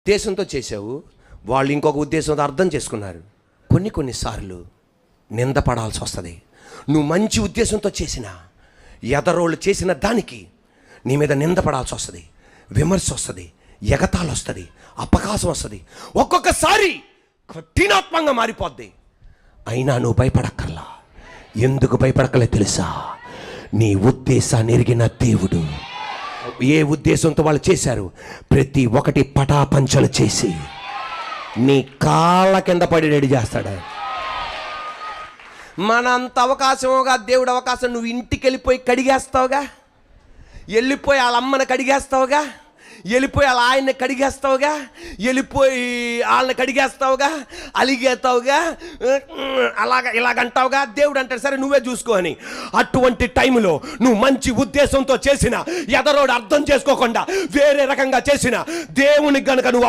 ఉద్దేశంతో చేసావు, వాళ్ళు ఇంకొక ఉద్దేశంతో అర్థం చేసుకున్నారు. కొన్నిసార్లు నిందపడాల్సి వస్తుంది. నువ్వు మంచి ఉద్దేశంతో చేసిన ఎదరోళ్ళు చేసిన దానికి నీ మీద నిందపడాల్సి వస్తుంది, విమర్శ వస్తుంది, ఎగతాళి వస్తుంది, అపకాశం వస్తుంది, ఒక్కొక్కసారి కఠినాత్మంగా మారిపోద్ది. అయినా నువ్వు భయపడక్కర్లా. ఎందుకు భయపడక్కలే తెలుసా? నీ ఉద్దేశాన్ని ఎరిగిన దేవుడు ఏ ఉద్దేశంతో వాళ్ళు చేశారు ప్రతి ఒక్కటి పటాపంచలు చేసి నీ కాళ్ళ కింద పడి రెడీ చేస్తాడు. మనంత అవకాశంగా దేవుడు అవకాశం. నువ్వు ఇంటికి వెళ్ళిపోయి కడిగేస్తావుగా, వెళ్ళిపోయి వాళ్ళ అమ్మని కడిగేస్తావుగా, వెళ్ళిపోయి వాళ్ళ ఆయన్ని కడిగేస్తావుగా, వెళ్ళిపోయి వాళ్ళని కడిగేస్తావుగా, అలిగేస్తావుగా, ఇలాగంటావుగా. దేవుడు అంటాడు సరే నువ్వే చూసుకో అని. అటువంటి టైంలో నువ్వు మంచి ఉద్దేశంతో చేసిన, ఎదరోడు అర్థం చేసుకోకుండా వేరే రకంగా చేసిన దేవునికి గనుక నువ్వు